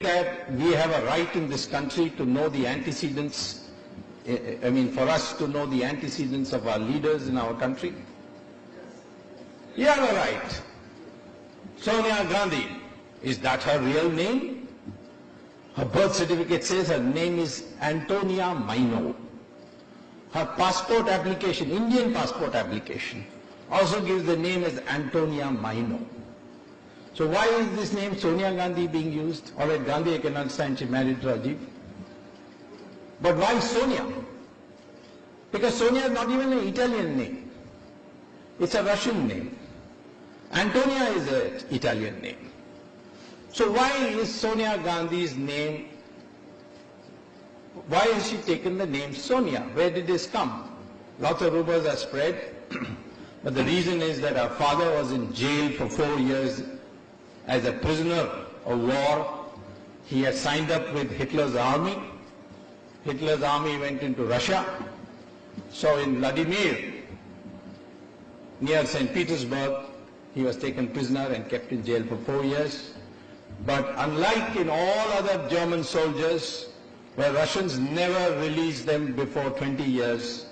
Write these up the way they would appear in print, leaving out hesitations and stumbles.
that we have a right in this country to know the antecedents, for us to know the antecedents of our leaders in our country? You have a right. Sonia Gandhi, is that her real name? Her birth certificate says her name is Antonia Maino. Her passport application, Indian passport application, also gives the name as Antonia Maino. So why is this name Sonia Gandhi being used? All right, Gandhi I can understand, she married Rajiv. But why Sonia? Because Sonia is not even an Italian name. It's a Russian name. Antonia is an Italian name. So why is Sonia Gandhi's name, why has she taken the name Sonia? Where did this come? Lots of rumors are spread. But the reason is that her father was in jail for 4 years as a prisoner of war. He had signed up with Hitler's army. Hitler's army went into Russia. So in Vladimir, near St. Petersburg, he was taken prisoner and kept in jail for 4 years. But unlike in all other German soldiers, where Russians never released them before 20 years,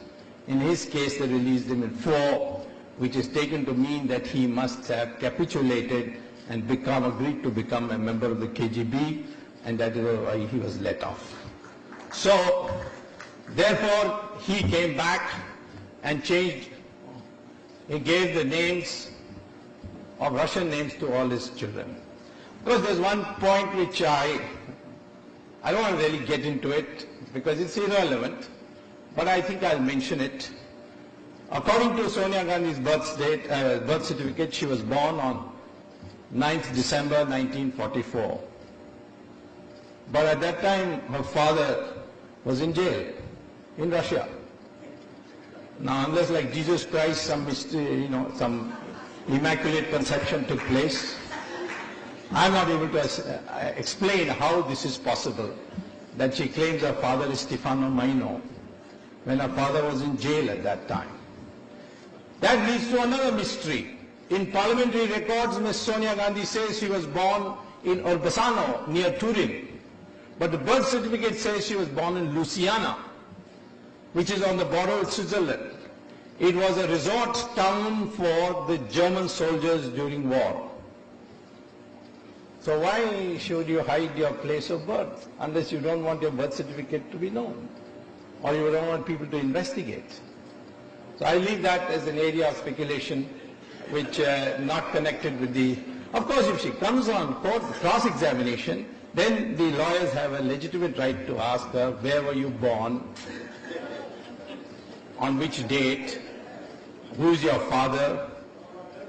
in his case they released him in 4, which is taken to mean that he must have capitulated and agreed to become a member of the KGB, and that is why he was let off. So, therefore, he came back and changed, he gave the names of Russian names to all his children. Of course, there's one point which I don't want to really get into it because it's irrelevant, but I think I'll mention it. According to Sonia Gandhi's birth certificate, she was born on 9th December 1944. But at that time, her father was in jail in Russia. Now, unless like Jesus Christ, some mystery, some immaculate conception took place, I'm not able to explain how this is possible, that she claims her father is Stefano Maino, when her father was in jail at that time. That leads to another mystery. In parliamentary records, Ms. Sonia Gandhi says she was born in Urbasano, near Turin. But the birth certificate says she was born in Louisiana, which is on the border with Switzerland. It was a resort town for the German soldiers during war. So why should you hide your place of birth unless you don't want your birth certificate to be known or you don't want people to investigate? So I leave that as an area of speculation which not connected with the... Of course, if she comes on court cross-examination, then the lawyers have a legitimate right to ask her, where were you born, on which date, who's your father,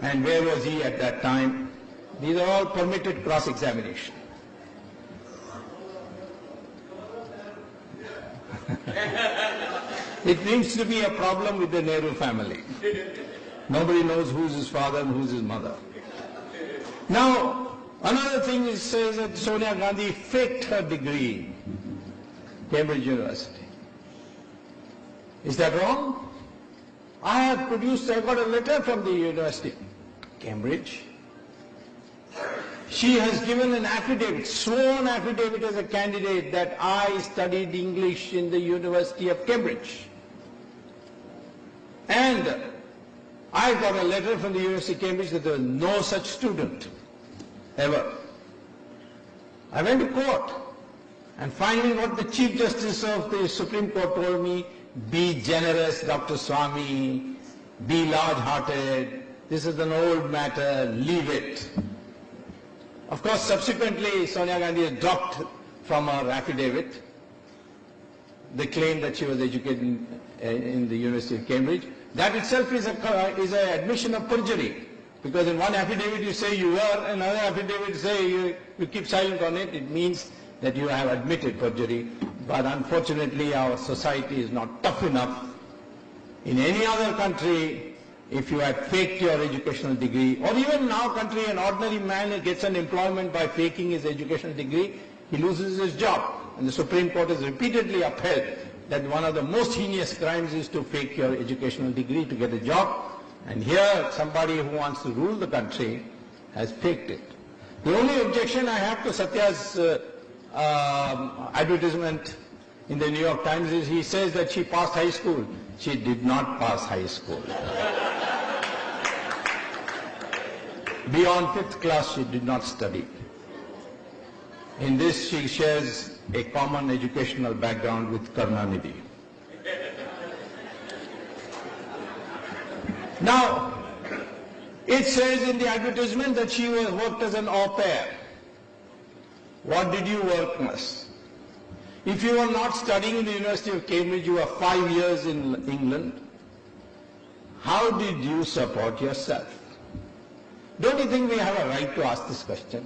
and where was he at that time. These are all permitted cross-examination. It seems to be a problem with the Nehru family. Nobody knows who's his father and who's his mother. Now, another thing is says that Sonia Gandhi faked her degree, Cambridge University. Is that wrong? I got a letter from the University, Cambridge. She has given an affidavit, sworn affidavit as a candidate that I studied English in the University of Cambridge. And I got a letter from the University of Cambridge that there was no such student, ever. I went to court, and finally what the Chief Justice of the Supreme Court told me, be generous, Dr. Swamy, be large-hearted, this is an old matter, leave it. Of course, subsequently, Sonia Gandhi has dropped from her affidavit the claim that she was educated in the University of Cambridge. That itself is an admission of perjury, because in one affidavit you say you were, another affidavit you say you keep silent on it. It means that you have admitted perjury. But unfortunately, our society is not tough enough. In any other country, if you had faked your educational degree, or even in our country, an ordinary man gets an employment by faking his educational degree, he loses his job. And the Supreme Court has repeatedly upheld that one of the most heinous crimes is to fake your educational degree to get a job. And here, somebody who wants to rule the country has faked it. The only objection I have to Satya's advertisement in the New York Times is he says that she passed high school. She did not pass high school. Beyond 5th class, she did not study. In this, she shares a common educational background with Karunanidhi. Now, it says in the advertisement that she worked as an au pair. What did you work, miss? If you were not studying in the University of Cambridge, you were 5 years in England, how did you support yourself? Don't you think we have a right to ask this question?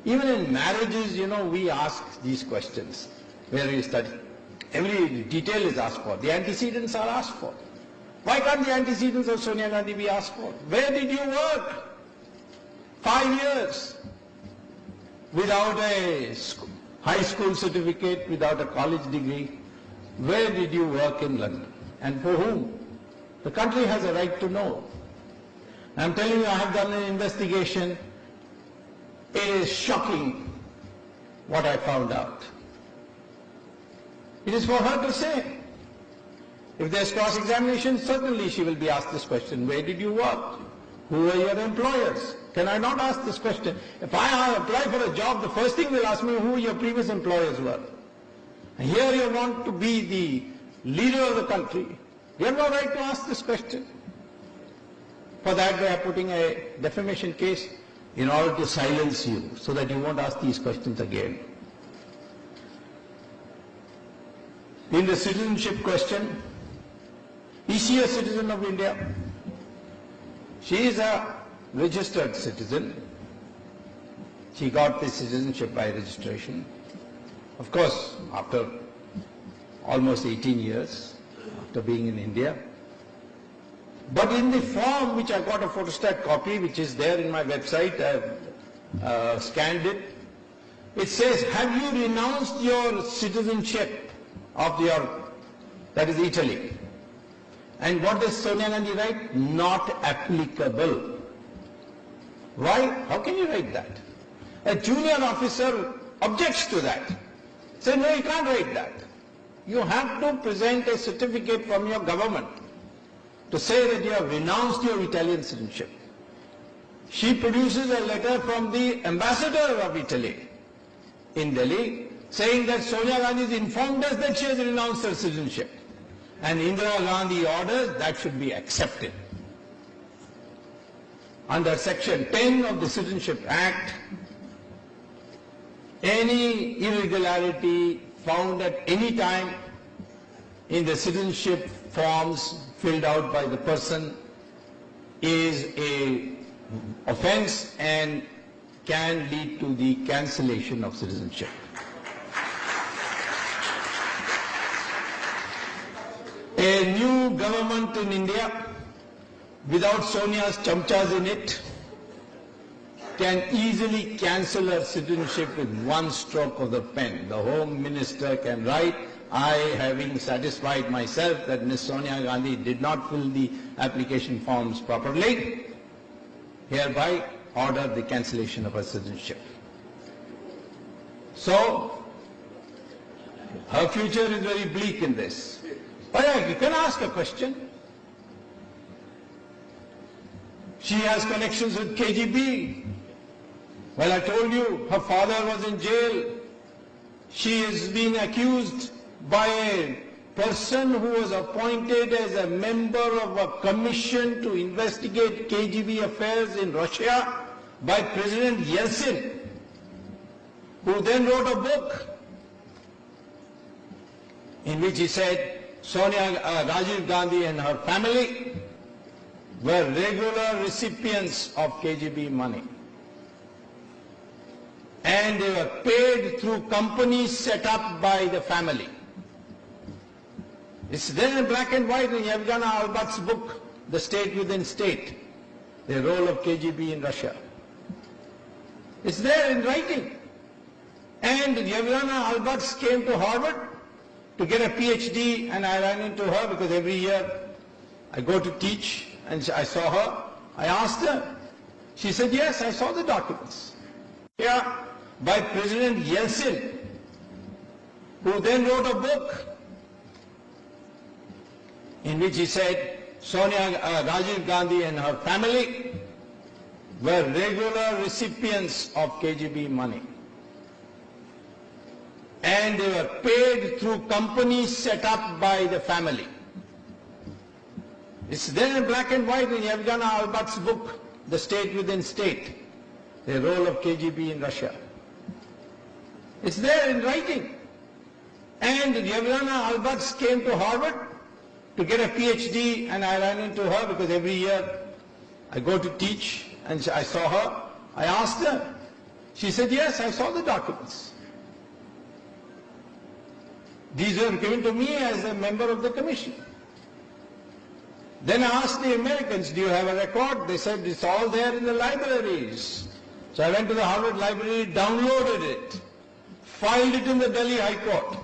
Even in marriages, we ask these questions. Where you study? Every detail is asked for. The antecedents are asked for. Why can't the antecedents of Sonia Gandhi be asked for? Where did you work? 5 years. Without a high school certificate, without a college degree. Where did you work in London? And for whom? The country has a right to know. I'm telling you, I have done an investigation. It is shocking what I found out. It is for her to say. If there's cross-examination, certainly she will be asked this question. Where did you work? Who were your employers? Can I not ask this question? If I apply for a job, the first thing they'll ask me who your previous employers were. And here you want to be the leader of the country. You have no right to ask this question. For that they are putting a defamation case in order to silence you so that you won't ask these questions again. In the citizenship question, is she a citizen of India? She is a registered citizen. She got the citizenship by registration. Of course, after almost 18 years, after being in India. But in the form which I got a photostat copy, which is there in my website, I've scanned it, it says, have you renounced your citizenship of that is Italy? And what does Sonia Gandhi write? Not applicable. Why? How can you write that? A junior officer objects to that. Say, no, you can't write that. You have to present a certificate from your government to say that you have renounced your Italian citizenship. She produces a letter from the ambassador of Italy in Delhi saying that Sonia Gandhi has informed us that she has renounced her citizenship. And Indira Gandhi orders that should be accepted. Under Section 10 of the Citizenship Act, any irregularity found at any time in the citizenship forms filled out by the person is an offense and can lead to the cancellation of citizenship. A new government in India, without Sonia's chamchas in it, can easily cancel her citizenship with one stroke of the pen. The Home Minister can write, I, having satisfied myself that Ms. Sonia Gandhi did not fill the application forms properly, hereby order the cancellation of her citizenship. So, her future is very bleak in this. But you can ask a question. She has connections with KGB. Well, I told you, her father was in jail. She is being accused by a person who was appointed as a member of a commission to investigate KGB affairs in Russia by President Yeltsin, who then wrote a book in which he said Rajiv Gandhi and her family were regular recipients of KGB money. And they were paid through companies set up by the family. It's there in black and white in Yevgeny Albat's book, The State Within State, the role of KGB in Russia. It's there in writing. And Yevgeny Albat came to Harvard to get a PhD, and I ran into her because every year I go to teach, and I saw her. I asked her. She said, yes, I saw the documents. Yeah, by President Yeltsin, who then wrote a book in which he said Rajiv Gandhi and her family were regular recipients of KGB money. And they were paid through companies set up by the family. It's there in black and white in Yevgeny Albat's book, The State Within State, the role of KGB in Russia. It's there in writing. And Yevgeny Albat came to Harvard to get a PhD, and I ran into her because every year I go to teach, and I saw her. I asked her. She said, yes, I saw the documents. These were given to me as a member of the commission. Then I asked the Americans, do you have a record? They said, it's all there in the libraries. So I went to the Harvard Library, downloaded it, filed it in the Delhi High Court.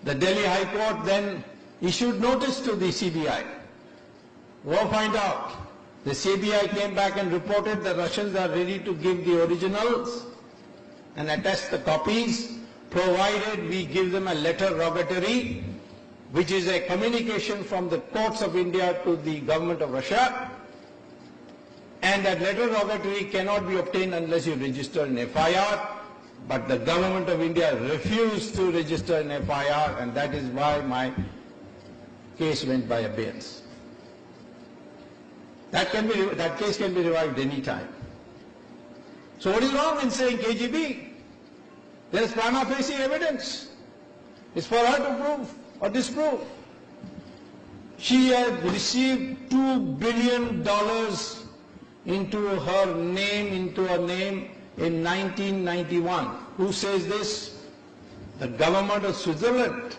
The Delhi High Court then issued notice to the CBI. Go find out. The CBI came back and reported the Russians are ready to give the originals and attest the copies, provided we give them a letter rogatory, which is a communication from the courts of India to the government of Russia. And that letter rogatory cannot be obtained unless you register an FIR. But the government of India refused to register an FIR, and that is why my case went by abeyance. That case can be revived any time. So what is wrong in saying KGB? There is prima facie evidence. It's for her to prove or disprove. She had received $2 billion into her name in 1991. Who says this? The government of Switzerland.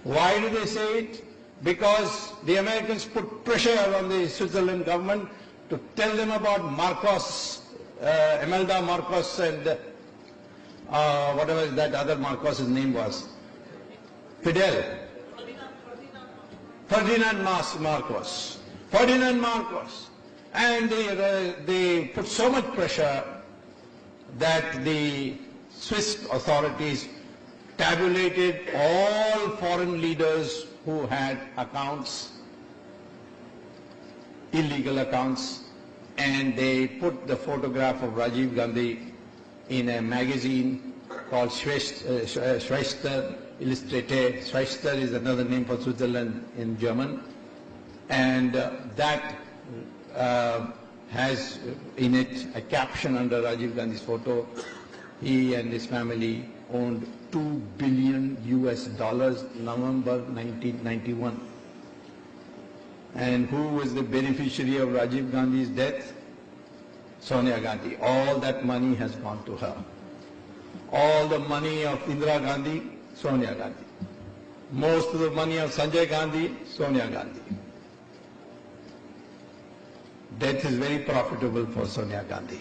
Why do they say it? Because the Americans put pressure on the Switzerland government to tell them about Marcos, Imelda Marcos, and whatever that other Marcos's name was. Fidel. Ferdinand Marcos. Ferdinand Marcos. And they put so much pressure that the Swiss authorities tabulated all foreign leaders who had accounts, illegal accounts, and they put the photograph of Rajiv Gandhi in a magazine called Schwester Illustrated. Schwester is another name for Switzerland in German. And that has in it a caption under Rajiv Gandhi's photo. He and his family owned $2 billion November 1991. And who was the beneficiary of Rajiv Gandhi's death? Sonia Gandhi. All that money has gone to her. All the money of Indira Gandhi, Sonia Gandhi. Most of the money of Sanjay Gandhi, Sonia Gandhi. Death is very profitable for Sonia Gandhi.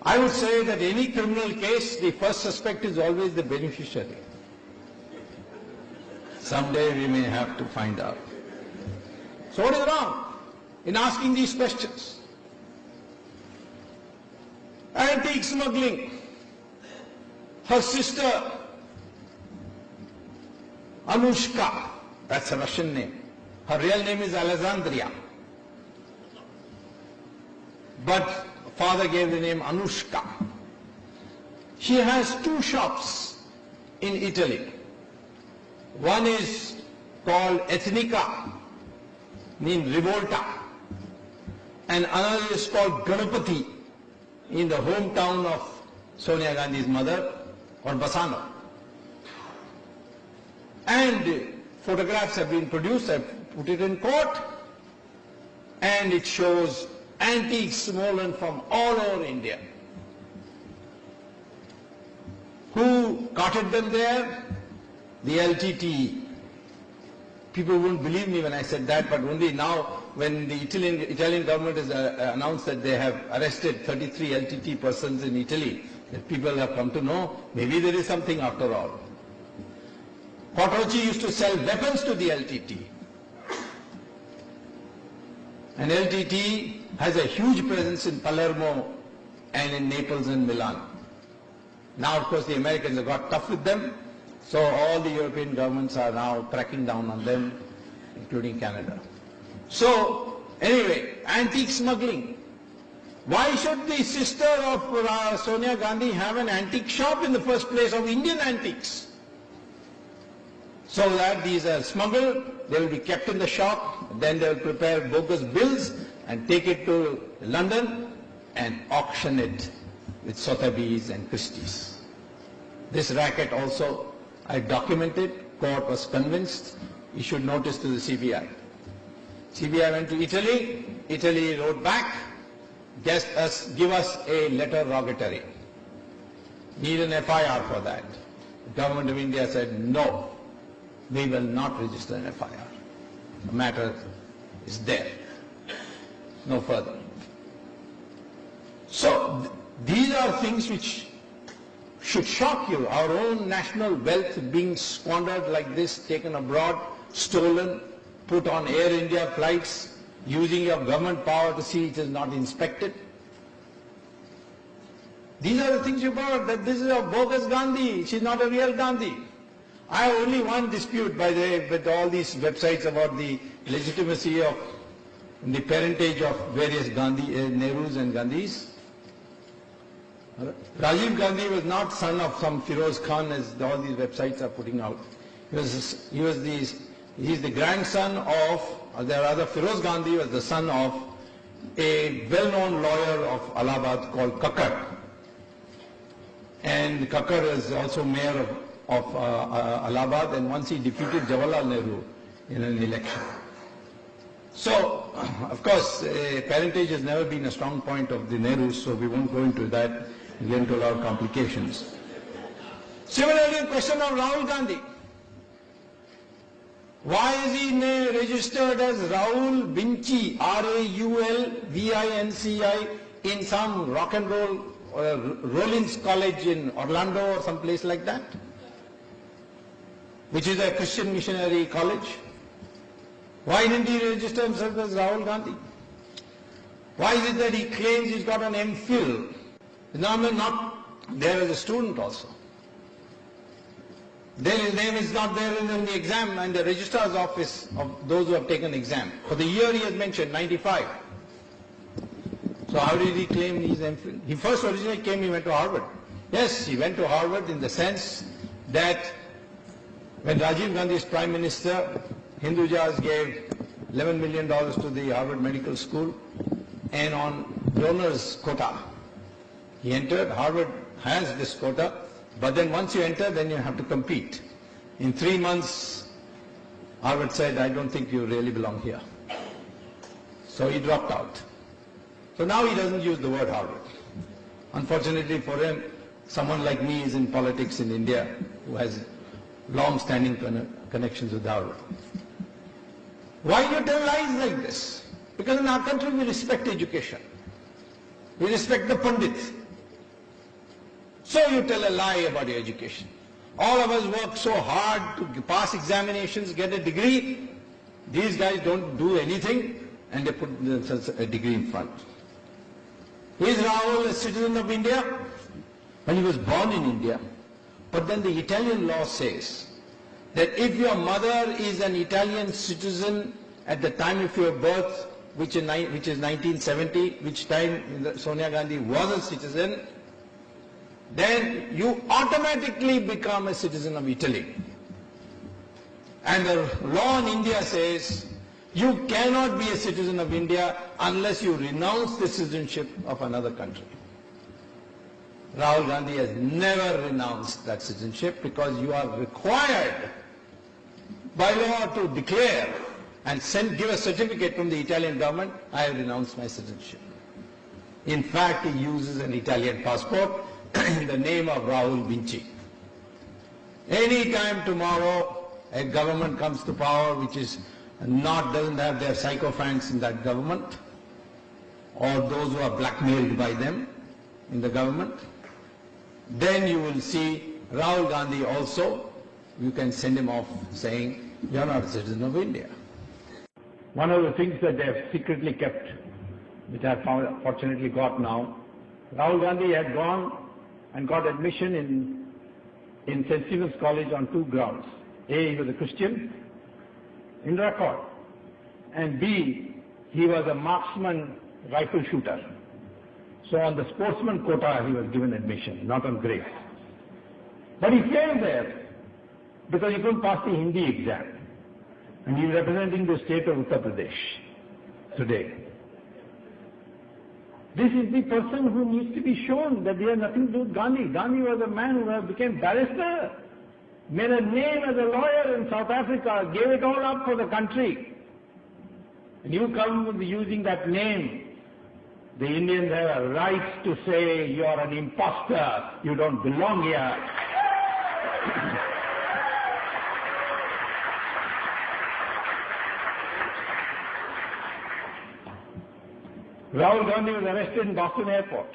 I would say that any criminal case, the first suspect is always the beneficiary. Someday we may have to find out. So what is wrong in asking these questions? Antique smuggling. Her sister, Anushka, that's a Russian name. Her real name is Alexandria. But father gave the name Anushka. She has two shops in Italy. One is called Ethnica, meaning Revolta, and another is called Ganapati, in the hometown of Sonia Gandhi's mother, or Bassano. And photographs have been produced, I've put it in court, and it shows antiques stolen from all over India. Who carted them there? The LTTE. People wouldn't believe me when I said that, but only now when the Italian government has announced that they have arrested 33 LTT persons in Italy, that people have come to know, maybe there is something after all. Quattrocchi used to sell weapons to the LTT. And LTT has a huge presence in Palermo and in Naples and Milan. Now, of course, the Americans have got tough with them, so all the European governments are now cracking down on them, including Canada. So, anyway, antique smuggling. Why should the sister of Sonia Gandhi have an antique shop in the first place of Indian antiques? So that these are smuggled, they will be kept in the shop, then they will prepare bogus bills and take it to London and auction it with Sotheby's and Christie's. This racket also I documented, court was convinced, issued notice to the CBI. CBI went to Italy, Italy wrote back, give us a letter rogatory. Need an FIR for that. The government of India said no, we will not register an FIR. The matter is there. No further. So these are things which should shock you. Our own national wealth being squandered like this, taken abroad, stolen, put on Air India flights, using your government power to see it is not inspected. These are the things you brought, that this is a bogus Gandhi, she's not a real Gandhi. I have only one dispute, by the way, with all these websites about the legitimacy of the parentage of various Nehrus and Gandhis. Rajiv Gandhi was not son of some Firoz Khan, as all these websites are putting out. He is the grandson of, there are other, Firoz Gandhi was the son of a well-known lawyer of Allahabad called Kakkar. And Kakkar is also mayor of Allahabad, and once he defeated Jawaharlal Nehru in an election. So, of course, parentage has never been a strong point of the Nehrus, so we won't go into that and get into a lot of complications. Similarly, the question of Rahul Gandhi. Why is he registered as Raul Vinci, R-A-U-L-V-I-N-C-I, in some rock and roll Rollins College in Orlando or some place like that, which is a Christian missionary college? Why didn't he register himself as Rahul Gandhi? Why is it that he claims he's got an MPhil? Now I'm not there as a student also. Then his name is not there in the exam and the registrar's office of those who have taken exam. For the year he has mentioned, 95. So how did he claim he's MPhil? He first originally came, he went to Harvard. Yes, he went to Harvard in the sense that when Rajiv Gandhi is Prime Minister, Hindujas gave $11 million to the Harvard Medical School, and on donors quota. He entered, Harvard has this quota, but then once you enter, then you have to compete. In 3 months, Harvard said, I don't think you really belong here. So he dropped out. So now he doesn't use the word Harvard. Unfortunately for him, someone like me is in politics in India who has long-standing connections with Harvard. Why do you tell lies like this? Because in our country we respect education. We respect the Pandit. So you tell a lie about your education. All of us work so hard to pass examinations, get a degree. These guys don't do anything and they put themselves a degree in front. Is Rahul a citizen of India? Well, he was born in India. But then the Italian law says that if your mother is an Italian citizen at the time of your birth, which is 1970, which time Sonia Gandhi was a citizen, then you automatically become a citizen of Italy. And the law in India says you cannot be a citizen of India unless you renounce the citizenship of another country. Rahul Gandhi has never renounced that citizenship because you are required by law to declare and give a certificate from the Italian government, I have renounced my citizenship. In fact, he uses an Italian passport in the name of Raul Vinci. Any time tomorrow a government comes to power which doesn't have their sycophants in that government, or those who are blackmailed by them in the government, then you will see Rahul Gandhi also, you can send him off saying, you're not a citizen of India. One of the things that they have secretly kept, which I fortunately got now, Rahul Gandhi had gone and got admission in St. Stephen's College on two grounds. A, he was a Christian, in record, and B, he was a marksman rifle shooter. So on the sportsman quota he was given admission, not on grace. But he failed there because he couldn't pass the Hindi exam. And he is representing the state of Uttar Pradesh today. This is the person who needs to be shown that he has nothing to do with Gandhi. Gandhi was a man who became barrister, made a name as a lawyer in South Africa, gave it all up for the country. And you come with using that name. The Indians have a right to say you are an imposter, you don't belong here. Rahul Gandhi was arrested in Boston airport.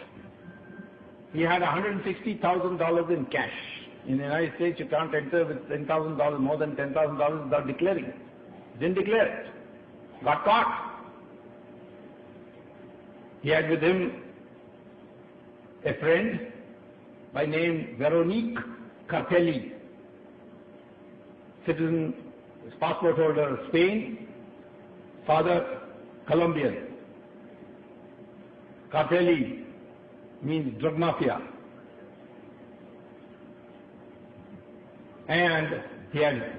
He had $160,000 in cash. In the United States, you can't enter with $10,000, more than $10,000 without declaring it. Didn't declare it. Got caught. He had with him a friend by name Veronique Cartelli, citizen, passport holder of Spain, father Colombian. Cartelli means drug mafia. And he had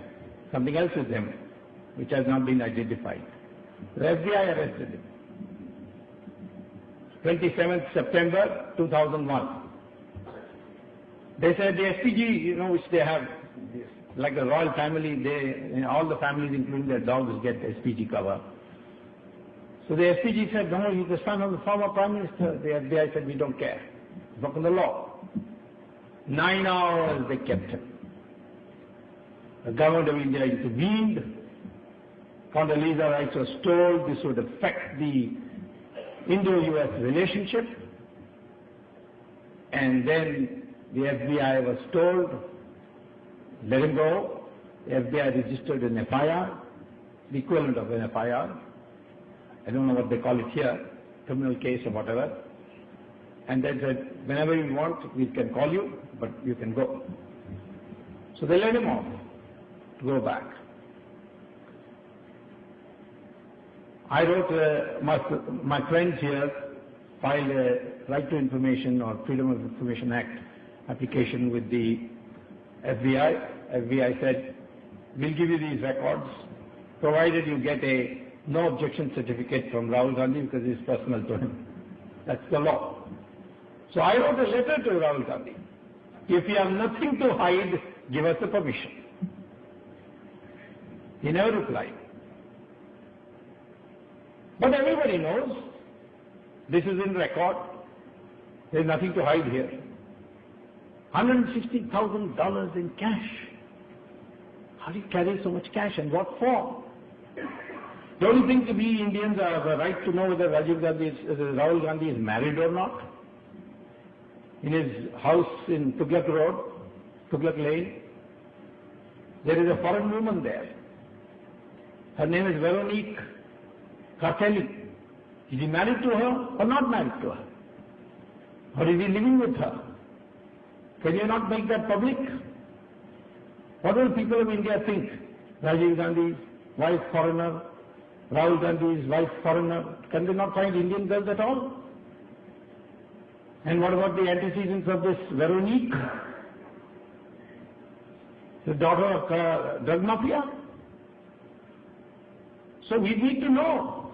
something else with him, which has not been identified. The FBI arrested him. 27th September 2001. They said the SPG, which they have, like the royal family, all the families, including their dogs, get SPG cover. So the SPG said, no, he's the son of the former Prime Minister. The FBI said, we don't care. Broken the law. 9 hours they kept him. The government of India intervened. Condoleezza Rice was told this would affect the Indo-US relationship. And then the FBI was told, let him go. The FBI registered an FIR, the equivalent of an FIR. I don't know what they call it here, criminal case or whatever. And they said, whenever you want, we can call you, but you can go. So they let him off to go back. I wrote, my friends here filed a Right to Information or Freedom of Information Act application with the FBI. FBI said, we'll give you these records, provided you get a no objection certificate from Rahul Gandhi because it's personal to him. That's the law. So I wrote a letter to Rahul Gandhi. If you have nothing to hide, give us the permission. He never replied. But everybody knows this is in record. There's nothing to hide here. $160,000 in cash. How do you carry so much cash and what for? Don't you think we Indians have a right to know whether Rahul Gandhi is married or not? In his house in Tughlaq Road, Tughlaq Lane, there is a foreign woman there. Her name is Veronique Cartelli. Is he married to her or not married to her? Or is he living with her? Can you not make that public? What will people of India think? Rajiv Gandhi's wife foreigner, Rahul Gandhi's wife foreigner. Can they not find Indian girls at all? And what about the antecedents of this Veronique? The daughter of drug mafia? So we need to know.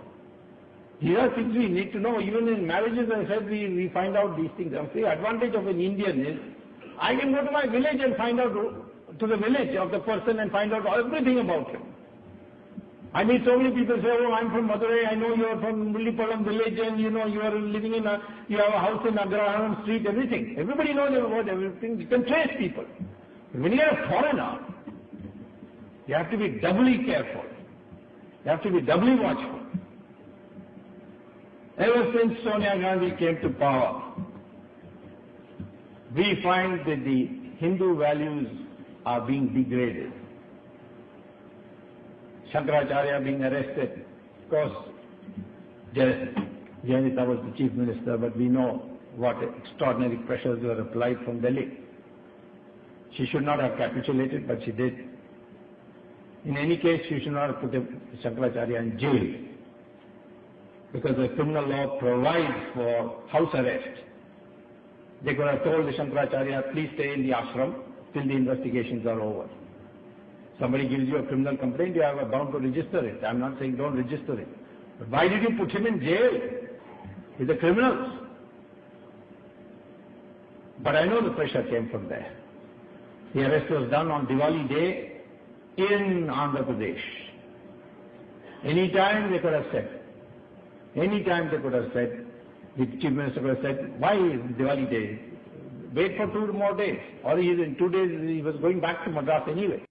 These are things we need to know. Even in marriages, I said, we find out these things. The advantage of an Indian is, I can go to my village and find out, to the village of the person and find out everything about him. I meet so many people say, oh, I'm from Madurai, I know you're from Mullipalam village and you are living in you have a house in Agraharam street, everything. Everybody knows about everything. You can trace people. But when you're a foreigner, you have to be doubly careful. You have to be doubly watchful. Ever since Sonia Gandhi came to power, we find that the Hindu values are being degraded. Shankaracharya being arrested. Of course, Jayalalitha was the chief minister, but we know what extraordinary pressures were applied from Delhi. She should not have capitulated, but she did. In any case, she should not have put Shankaracharya in jail, because the criminal law provides for house arrest. They could have told the Shankaracharya, please stay in the ashram till the investigations are over. Somebody gives you a criminal complaint, you are bound to register it. I'm not saying don't register it. But why did you put him in jail with the criminals? But I know the pressure came from there. The arrest was done on Diwali day in Andhra Pradesh. Any time they could have said, the Chief Minister could have said, why is Diwali day? Wait for 2 more days. Or in 2 days he was going back to Madras anyway.